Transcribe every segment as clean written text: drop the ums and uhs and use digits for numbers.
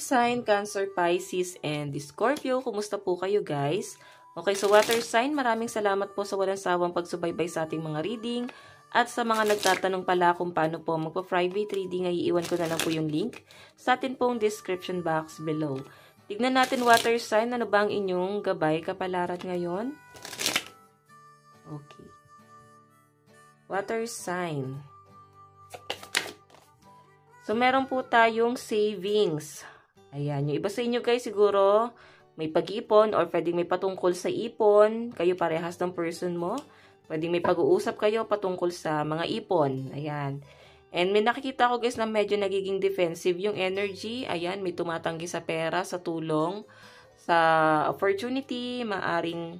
sign, Cancer, Pisces, and Scorpio. Kumusta po kayo guys? Okay, so water sign, maraming salamat po sa walang sawang pagsubaybay sa ating mga reading. At sa mga nagtatanong pala kung paano po magpa-private reading, ay iiwan ko na lang po yung link sa atin pong description box below. Tignan natin water sign, ano ba ang inyong gabay kapalaran ngayon? Okay. Water sign. So, meron po tayong savings. Ayan. Yung iba sa inyo guys, siguro may pag-ipon or pwedeng may patungkol sa ipon. Kayo parehas ng person mo. Pwedeng may pag-uusap kayo patungkol sa mga ipon. Ayan. And may nakikita ko guys na medyo nagiging defensive yung energy. Ayan. May tumatanggi sa pera, sa tulong, sa opportunity. Maaring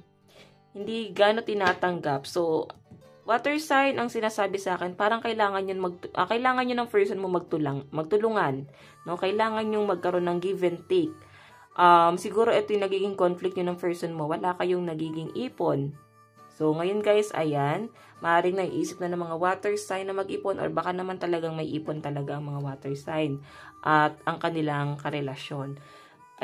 hindi gano'n tinatanggap. So, water sign ang sinasabi sa akin, parang kailangan yun kailangan yun ng person mo magtulungan, no? Kailangan yung magkaroon ng give and take. Siguro ito yung nagiging conflict yun ng person mo, wala kayong nagiging ipon. So ngayon guys, ayan, maaaring naiisip na ng mga water sign na mag-ipon or baka naman talagang may ipon talaga ang mga water sign at ang kanilang karelasyon.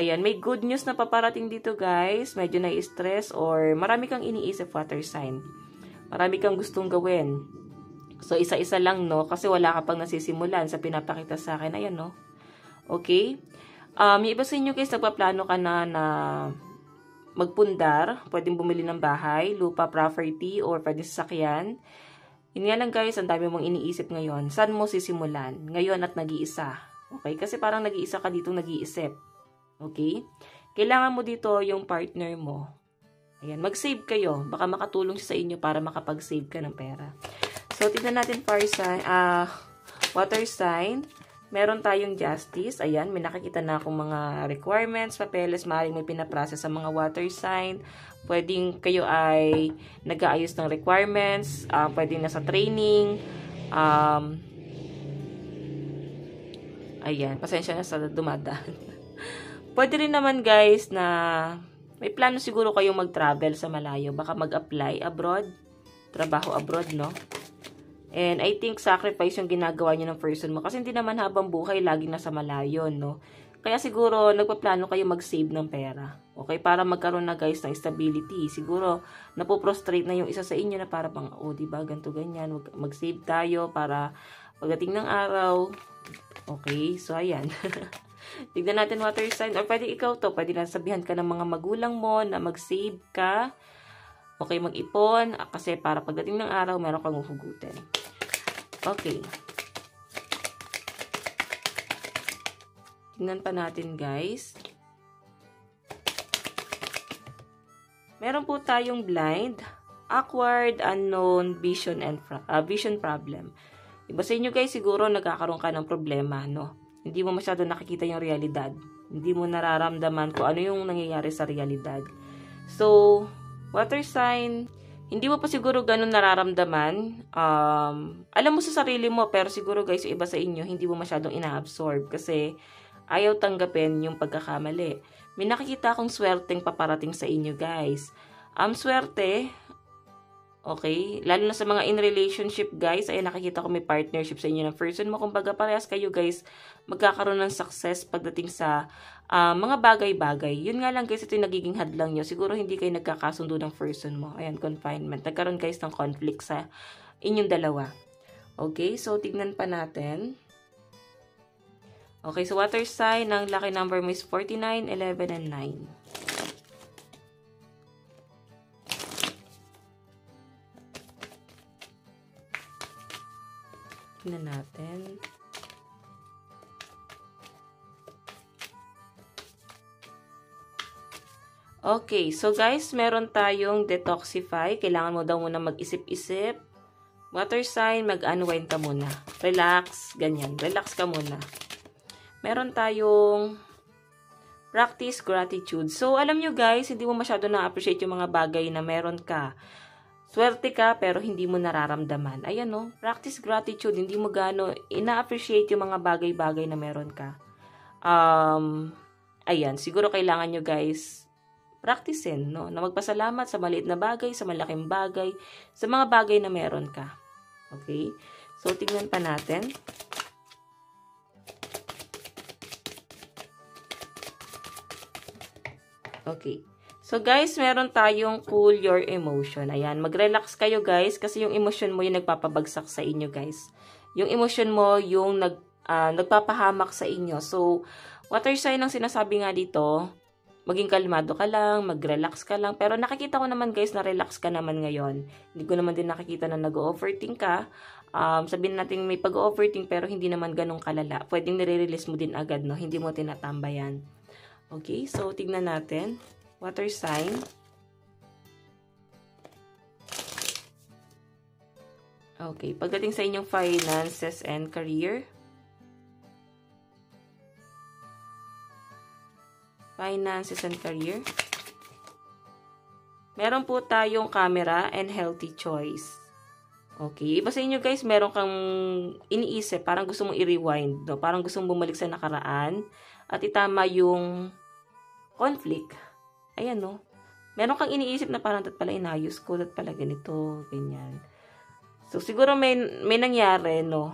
Ayan, may good news na paparating dito guys, medyo na-stress or marami kang iniisip water sign. Marami kang gustong gawin. So, isa-isa lang, no? Kasi wala ka pang nasisimulan sa pinapakita sa akin. Ayan, no? Okay? Yung iba sa inyo guys, nagpaplano ka na magpundar. Pwedeng bumili ng bahay, lupa, property, or pwedeng sasakyan. Yun nga lang guys, ang dami mong iniisip ngayon. Saan mo sisimulan? Ngayon at nag-iisa. Okay? Kasi parang nag-iisa ka dito nag-iisip. Okay? Kailangan mo dito yung partner mo. Ayan, mag-save kayo. Baka makatulong siya sa inyo para makapag-save ka ng pera. So, tignan natin fire sign, water sign. Meron tayong justice. Ayan, may nakikita na akong mga requirements, papeles, maaaring may pinaprocess sa mga water sign. Pwedeng kayo ay nag-aayos ng requirements. Pwedeng nasa training. Ayan, pasensya na sa dumadaan. Pwede rin naman guys na may plano siguro kayong mag-travel sa malayo. Baka mag-apply abroad. Trabaho abroad, no? And I think sacrifice yung ginagawa nyo ng person mo. Kasi hindi naman habang buhay laging nasa malayo, no? Kaya siguro nagpaplano kayo mag-save ng pera. Okay? Para magkaroon na guys ng stability. Siguro napoprostrate na yung isa sa inyo na para bang, oh, diba, ganito ganyan. Mag-save tayo para pagdating ng araw. Okay? So, ayan. Tignan natin water sign. Or pwede ikaw to. Pwede na sabihan ka ng mga magulang mo na mag-save ka. Okay, mag-ipon. Kasi para pagdating ng araw, meron kang uhugutin. Okay. Tignan pa natin guys. Meron po tayong blind, awkward, unknown, vision, and vision problem. Iba sa inyo guys, siguro nagkakaroon ka ng problema, no? Hindi mo masyado nakikita yung realidad. Hindi mo nararamdaman kung ano yung nangyayari sa realidad. So, water sign, hindi mo pa siguro ganun nararamdaman. Alam mo sa sarili mo, pero siguro guys, yung iba sa inyo, hindi mo masyadong ina-absorb kasi ayaw tanggapin yung pagkakamali. May nakikita akong swerteng paparating sa inyo guys. Swerte, okay, lalo na sa mga in relationship guys, ay nakikita ko may partnership sa inyo ng person mo. Kumbaga parehas kayo guys, magkakaroon ng success pagdating sa mga bagay-bagay. Yun nga lang guys, ito yung nagiging hadlang nyo. Siguro hindi kayo nagkakasundo ng person mo. Ayan, confinement. Nagkaroon guys ng conflict sa inyong dalawa. Okay, so tignan pa natin. Okay, so water sign, ang lucky number mo is 49, 11, and 9. Tignan natin. Okay, so guys, meron tayong detoxify. Kailangan mo daw muna mag-isip-isip. Water sign, mag-unwind ka muna. Relax, ganyan. Relax ka muna. Meron tayong practice gratitude. So, alam nyo guys, hindi mo masyado na-appreciate yung mga bagay na meron ka. Swerte ka, pero hindi mo nararamdaman. Ayan, no? Practice gratitude. Hindi mo gano ina-appreciate yung mga bagay-bagay na meron ka. Ayan, siguro kailangan nyo, guys, practicein, no? Na magpasalamat sa maliit na bagay, sa malaking bagay, sa mga bagay na meron ka. Okay? So, tingnan pa natin. Okay. So guys, meron tayong cool your emotion. Ayan, mag-relax kayo guys kasi yung emotion mo yung nagpapabagsak sa inyo guys. Yung emotion mo yung nagpapahamak sa inyo. So, water sign ang sinasabi nga dito, maging kalmado ka lang, mag-relax ka lang. Pero nakikita ko naman guys na relax ka naman ngayon. Hindi ko naman din nakikita na nag-overthink ka. Sabihin natin may pag-overthink pero hindi naman ganun kalala. Pwedeng nire-release mo din agad, no? Hindi mo tinatambayan. Okay, so tignan natin. Water sign. Okay, pagdating sa inyong finances and career. Finances and career. Meron po tayong camera and healthy choice. Okay, iba sa inyo guys, meron kang iniisip, parang gusto mong i-rewind, no? Parang gusto mong bumalik sa nakaraan at itama yung conflict. Ayan, no? Meron kang iniisip na parang dat pala inayos ko, dat pala ganito, ganyan. So, siguro may nangyari, no?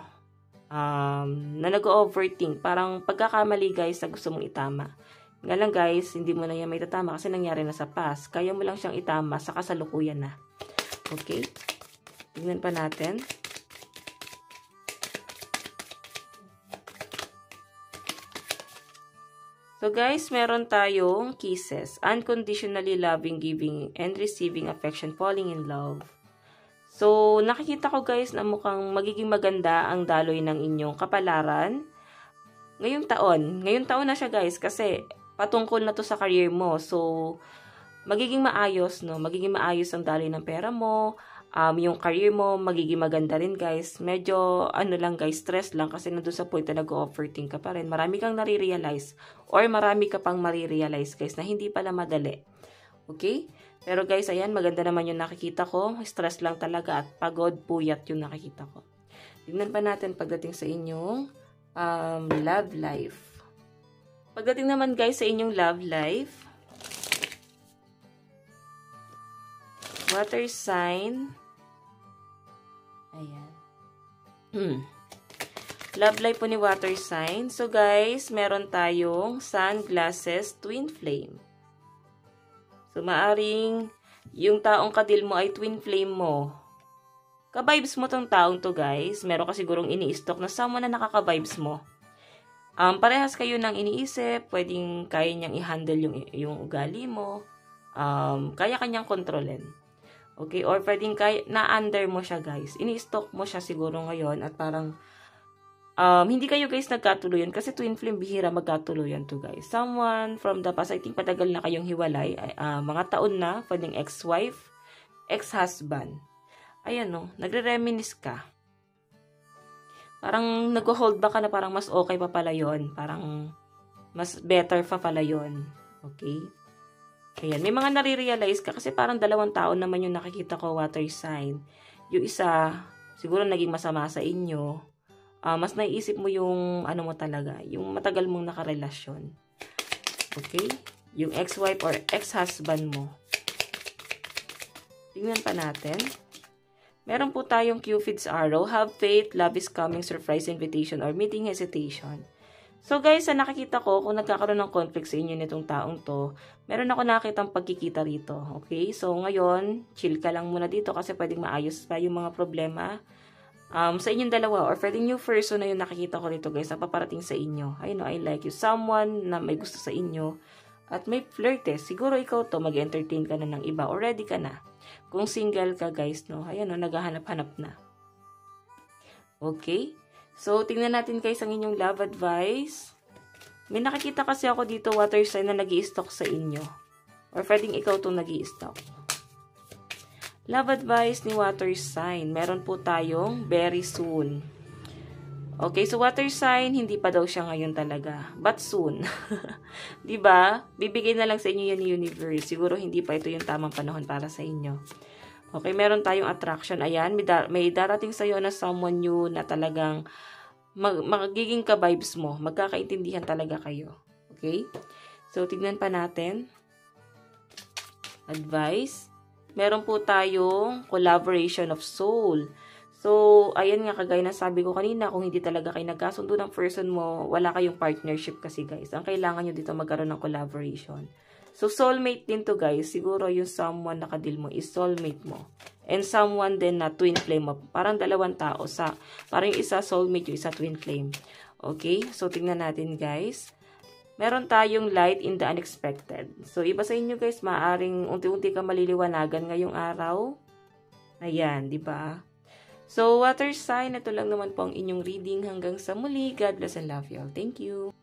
Na nag-overthink. Parang pagkakamali, guys, na gusto mong itama. Nga lang, guys, hindi mo na yan may tatama kasi nangyari na sa past. Kaya mo lang siyang itama sa kasalukuyan na. Okay? Tingnan pa natin. So guys, meron tayong kisses. Unconditionally loving, giving, and receiving affection, falling in love. So, nakikita ko guys na mukhang magiging maganda ang daloy ng inyong kapalaran ngayong taon. Ngayong taon na siya guys kasi patungkol na to sa career mo. So, magiging maayos, no? Magiging maayos ang daloy ng pera mo. Yung career mo, magiging maganda rin guys. Medyo, lang guys, stress lang kasi nandun sa point na nag-overthink ka pa rin. Marami kang nare-realize or marami ka pang marirealize guys na hindi pala madali. Okay? Pero guys, ayan, maganda naman yung nakikita ko. Stress lang talaga at pagod, puyat yung nakikita ko. Tignan pa natin pagdating sa inyong love life. Pagdating naman guys sa inyong love life, water sign. Ayan. Love life po ni water sign. So guys, meron tayong sunglasses twin flame. So maaring yung taong kadil mo ay twin flame mo. Ka-vibes mo tong taong to guys. Meron ka sigurong ini-stock na someone na nakaka-vibes mo. Parehas kayo ng iniisip. Pwedeng kaya niyang i-handle yung ugali mo. Kaya kanyang kontrolin. Okay, or pwedeng na-under mo siya guys. Ini-stock mo siya siguro ngayon at parang hindi kayo guys nagkatuluyan kasi twin flame bihira magkatuluyan to guys. Someone from the past, I think patagal na kayong hiwalay, mga taon na, pwedeng ex-wife, ex-husband. Ayan no, nagre-reminisce ka. Parang nag-hold back ka na parang mas okay pa pala yun. Parang mas better pa pala yun. Okay? Ayan, may mga nare-realize ka kasi parang 2 taon naman yung nakikita ko water sign. Yung isa, siguro naging masama sa inyo. Mas naiisip mo yung ano mo talaga, yung matagal mong nakarelasyon. Okay? Yung ex-wife or ex-husband mo. Tingnan pa natin. Meron po tayong Cupid's arrow. Have faith, love is coming, surprise invitation, or meeting hesitation. So guys, sa nakikita ko, kung nagkakaroon ng conflict sa inyo nitong taong to, meron ako nakitang pagkikita rito. Okay? So ngayon, chill ka lang muna dito kasi pwedeng maayos pa yung mga problema sa inyong dalawa. Or pwedeng new person na yung nakikita ko rito guys na paparating sa inyo. I know, I like you. Someone na may gusto sa inyo. At may flirt eh. Siguro ikaw to, mag-entertain ka na ng iba. Or ready ka na. Kung single ka guys, no? Ayan no, naghahanap-hanap na. Okay? So, tingnan natin guys ang inyong love advice. May nakikita kasi ako dito water sign na nag-i-stock sa inyo. Or pwedeng ikaw itong nag-i-stock. Love advice ni water sign. Meron po tayong very soon. Okay, so water sign, hindi pa daw siya ngayon talaga. But soon. Diba? Bibigay na lang sa inyo yan ni universe. Siguro hindi pa ito yung tamang panahon para sa inyo. Okay, meron tayong attraction. Ayan, may darating sa'yo na someone new na talagang magiging ka-vibes mo. Magkakaintindihan talaga kayo. Okay? So, tignan pa natin. Advice. Meron po tayong collaboration of soul. So, ayan nga, kagaya na sabi ko kanina, kung hindi talaga kayo nagkasundo ng person mo, wala kayong partnership kasi guys. Ang kailangan nyo dito magkaroon ng collaboration. So, soulmate din to guys. Siguro yung someone na kadil mo is soulmate mo. And someone din na twin flame mo. Parang dalawang tao. Parang yung isa soulmate, yung isa twin flame. Okay? So, tingnan natin guys. Meron tayong light in the unexpected. So, iba sa inyo guys, maaring unti-unti ka maliliwanagan ngayong araw. Ayan, di ba? So, water sign, ito lang naman po ang inyong reading. Hanggang sa muli. God bless and love you all. Thank you.